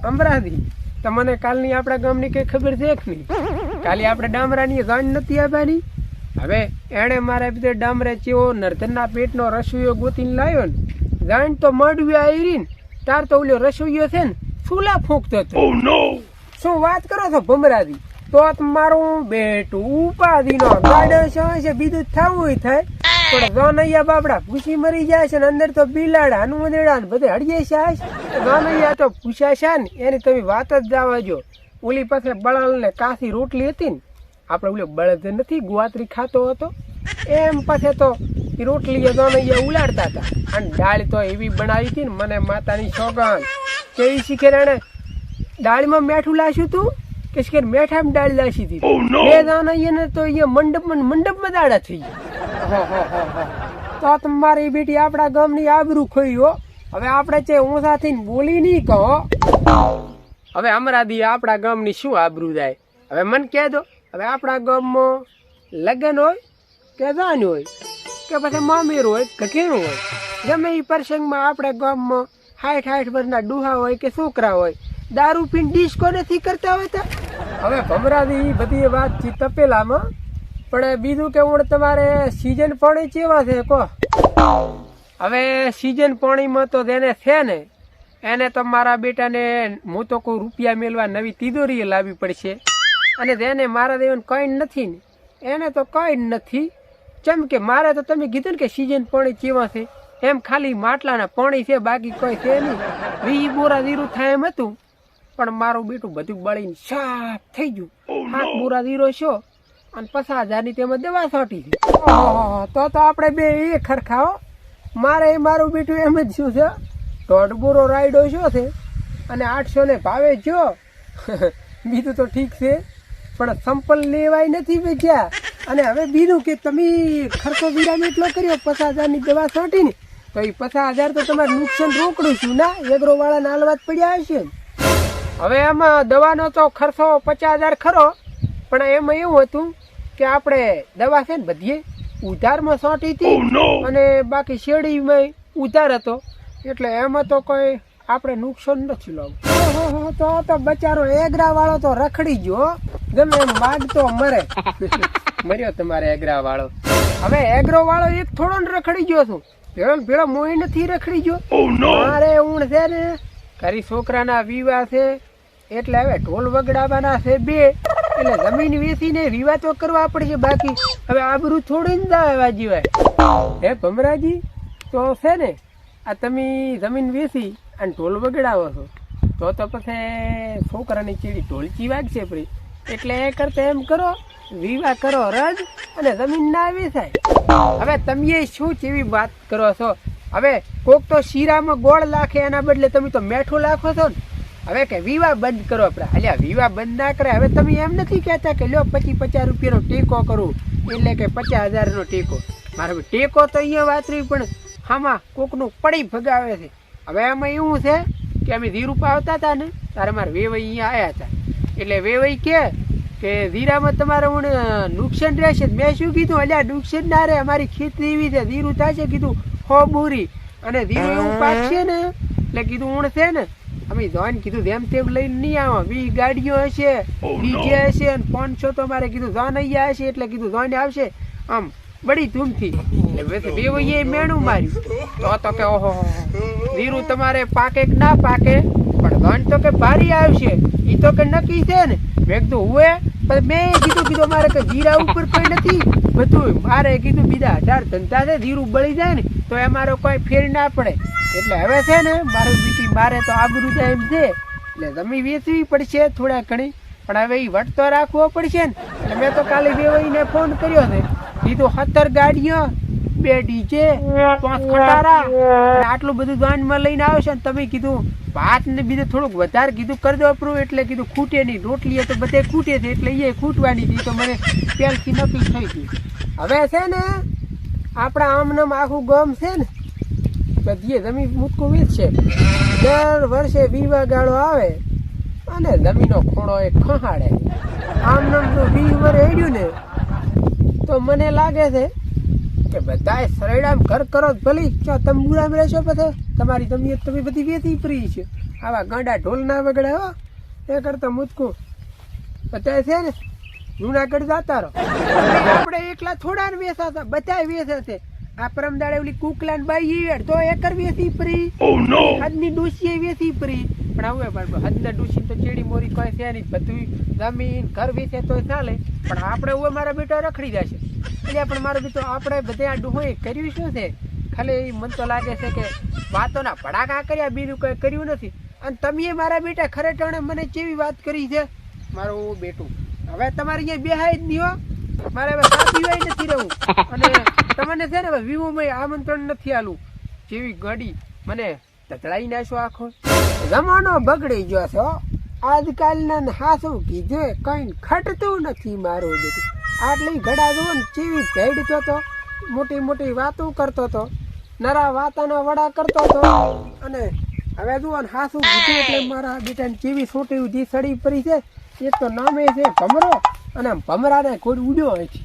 અમરાથી તમને કાલની આપણા ગામની કઈ ખબર છે કે નહીં? કાલે આપણે ડામરાની જાણ નથી આવવાની. હવે એણે મારા બીજે ડામરે ચેવો નર્ધનના પેટનો રસોઈયો ગોતીને લાવ્યો ને જાણ તો મળવી આવી ને તાર તો ઓલો રસોઈયો છે ને સુલા ફૂંકતો હતો. શું વાત કરો છો ભમરાજી? તો મારું બેટું ઉપાધિનો ગાડો છે બીજું થવું થાય પણ ગનૈયા બાપડા પૂછી મરી જાય છે ને અંદર તો બિલાડા હનુમંદડા ને બધે હળીએ છે. ગનૈયા તો પૂછ્યા છે ને એની તમે વાત જ જવા જો. ઓલી પાસે બળાલ ને કાસી રોટલી હતી ને આપણે ઓલો બળદ નથી ગુવાતરી ખાતો હતો એમ પાસે તો રોટલી ગનૈયા ઉલાડતા હતા અને દાળ તો એવી બનાવી હતી ને મને માતાની સોગન કેવી શીખે એને દાળમાં મેઠું લાશ્યું તું કે શીખે મેઠામાં દાળ લાશી હતી. બે ગનૈયા તો અહીંયા મંડપમાં દાડા થઈ ગયા. તો તમારી બેટી આપણા ગામની આબરૂ ખોઈ હો. હવે આપણે છે ઊંસા થઈને બોલી નહીં કહો. હવે અમરાદી આપણા ગામની શું આબરૂ જાય? હવે મને કહે દો. હવે આપણા ગામમાં લગ્ન હોય કે દાન હોય કે પછી મામેર હોય કે કેળું હોય ગમે એ પ્રસંગમાં આપણા ગામમાં 60 વર્ષના ડુહા હોય કે છોકરા હોય દારૂ પીને ડિસ્કો નથી કરતા હોય. હવે ભમરાદી બધી વાત છે તપેલામાં. પણ બીજું કેવું તમારે સીઝન પાણી કેવા છે કહો? હવે સીઝન પાણીમાં તો જેને છે ને એને તો મારા બેટાને હું તો કોઈ રૂપિયા મેળવા નવી તિજોરી લાવવી પડશે અને જેને મારા દેવન કઈ નથી ને એને તો કઈ નથી. જેમ કે મારે તો તમે કીધું ને કે સીઝન પાણી કેવા છે એમ ખાલી માટલાના પાણી છે બાકી કોઈ છે નહીં. 20 બોરા જીરું થાય એમ હતું પણ મારું બેટું બધું બળીને સાફ થઈ ગયું. 7 બોરા જીરો છો અને 50,000 ની તેમાં દવા છોટી હતી. તો આપણે બે એ ખરખાઓ. મારે મારું બેટું એમ જ શું છે 1.5 બોરો રાયડો શું છે અને 800 ને ભાવે જો. બીજું તો ઠીક છે પણ સંપલ લેવાય નથી બેચ્યા. અને હવે બીજું કે તમે ખર્ચો વિરામ એટલો કર્યો 50,000 ની દવા છોટી ને તો એ 50,000 તો તમારે નુકસાન રોકડું છું ના એગ્રો વાળા નાલવાત પડ્યા હશે. હવે એમાં દવાનો તો ખર્ચો 50,000 ખરો પણ એમાં એવું હતું કે આપણે દવા છે ને બધીએ ઉધારમાં છોટી હતી અને બાકી શેરડીમાં ઉધાર હતો એટલે એમાં તો કોઈ આપણે નુકસાન નથી લાવું. તો બચારો એગરા વાળો તો રખડી ગયો ગમે એમ માગતો મરે. મર્યો તમારે એગરા વાળો. હવે એગ્રો વાળો એક થોડો ને રખડી ગયો છું ભેળો ભેળો મોઈ નથી રખડી ગયો. મારે ઊણ છે ને ઘરી છોકરાના વિવાહ છે એટલે હવે ઢોલ વગડાવાના છે 2 એટલે જમીન વેચીને વિવાહ તો કરવા પડશે બાકી હવે આબરૂ થોડી ને દાવા જીવાય. હે ભમરાજી તો છે ને આ તમે જમીન વેચી અને ઢોલ વગડાવો છો તો પછી છોકરાની ચીડી ઢોલચી વાગશે પડી એટલે એ કરતા એમ કરો વિવાહ કરો રદ અને જમીન ના વેચાય. હવે તમે શું કેવી વાત કરો છો? હવે કોક તો શીરામાં ગોળ લાખે એના બદલે તમે તો મેઠું લાખો છો ને. હવે કે વિવાહ બંધ કરો આપણે. અલ્યા વિવાહ બંધ ના કરે. હવે તમે એમ નથી કહેતા કે લ્યો 25-50 રૂપિયાનો ટેકો કરું એટલે કે 50,000 નો ટેકો. મારે ટેકો તો અહીંયા વાતરી પણ આમાં કોકનું પડી ભગાવે છે. હવે એમાં એવું છે કે અમે ધીરુપા આવતા હતા ને તારે મારે વેવાઈ અહીંયા આવ્યા હતા એટલે વેવાઈ કે ધીરામાં તમારે હું નુકસાન રહેશે. મેં શું કીધું અલ્યા નુકસાન ના રહે અમારી ખેતી એવી છે ધીરું થશે કીધું હો બોરી અને ધીરું એવું પાકશે ને એટલે કીધું ઊણ છે ને અમે જોઈને કીધું જેમ તેમ લઈને નહીં આવો 20 ગાડીઓ હશે ડીજે હશે અને 500 તો મારે કીધું જોન અહીંયા હશે એટલે કીધું જોઈને આવશે આમ બડી ધૂમથી. એટલે વેવાઈએ મેણું માર્યું તો કે ઓહો ધીરું તમારે પાકે કે ના પાકે પણ જોન તો કે ભારી આવશે એ તો કે નક્કી છે ને. મેં કીધું હુએ પણ મેં કીધું મારે કે જીરા ઉપર કોઈ નથી બધું મારે કીધું બીજા 18 ધંધા છે ધીરું બળી જાય ને તો એ મારો કોઈ ફેર ના પડે એટલે હવે છે ને મારું બીટી મારે તો આબરૂ જાય એમ છે એટલે જમી વેચવી પડશે થોડા ઘણી પણ હવે એ વટ તો રાખવો પડશે ને. એટલે મેં તો કાલે વેવાઈને ફોન કર્યો છે કીધું 17 ગાડીઓ 2 ડીજે 5 ખટારા આટલું બધું જાનમાં લઈને આવશે ને તમે કીધું ભાત ને બીજું થોડુંક વધારે કીધું કરી દો આપણું એટલે કીધું ખૂટે નહીં. રોટલી તો બધે ખૂટે છે એટલે એ ખૂટવાની હતી તો મને પહેલથી નક્કી થઈ ગયું. હવે છે ને આપણા આમનામ આખું ગામ છે ને બધી જમીન મૂકવું વેચશે. દર વર્ષે વિવાહ ગાળો આવે અને જમીનો ખોણો એ ખહાડે. આમનામ જો 20 વર્ષ હેડ્યું ને તો મને લાગે છે કે બધાય સરડામ ઘર કરો ભલી ક્યાં તંબુરામ રહેશો પછી તમારી જમીન તમે બધી વેચી પડી છે આવા ગાંડા ઢોલ ના વગડે હો એ કરતા મુચકું અત્યારે છે ને જુનાગઢ જતા રહો આપણે એકલા થોડા ને વેચાતા બધા વેચે છે આ પરમદાડે ઓલી કુકલાન બાઈ તો એકર વેચી પરી હદની ડોસી વેચી પરી પણ આવું હદના ડોસી તો ચેડી મોરી કોઈ છે નહીં બધું જમીન ઘર વેચે તો ચાલે પણ આપણે હવે મારા બેટા રખડી જશે એટલે પણ મારો બેટો આપણે બધે આ ડોહોએ કર્યું શું છે ખાલી મન તો લાગે છે કે વાતોના ભડાકા કર્યા બીજું કઈ કર્યું નથી અને તમે મારા બેટા ખરેખર મને કેવી વાત કરી છે મારું બેટું હવે તમારે અહીંયા બેહાય જ નહીં હો મારે હવે સાચી હોય નથી રહેવું અને તમને છે ને હવે વિવોમાં આમંત્રણ નથી આલું જેવી ગાડી મને તતડાઈ નાખ્યો આખો જમાનો બગડી ગયો છે આજકાલના હાસું કીધું કઈ ખટતું નથી મારું બેટું આટલી ઘડા જુઓ ને ચેવી ભેડતો તો મોટી મોટી વાતો કરતો હતો નરા વાતાના વડા કરતો હતો અને હવે જુઓ ને હાસું કીધું એટલે મારા બેટાને ચેવી છોટી ઉધી સડી પડી છે એક તો નામે છે ભમરો અને ભમરાને કોઈ ઉડ્યો હોય છે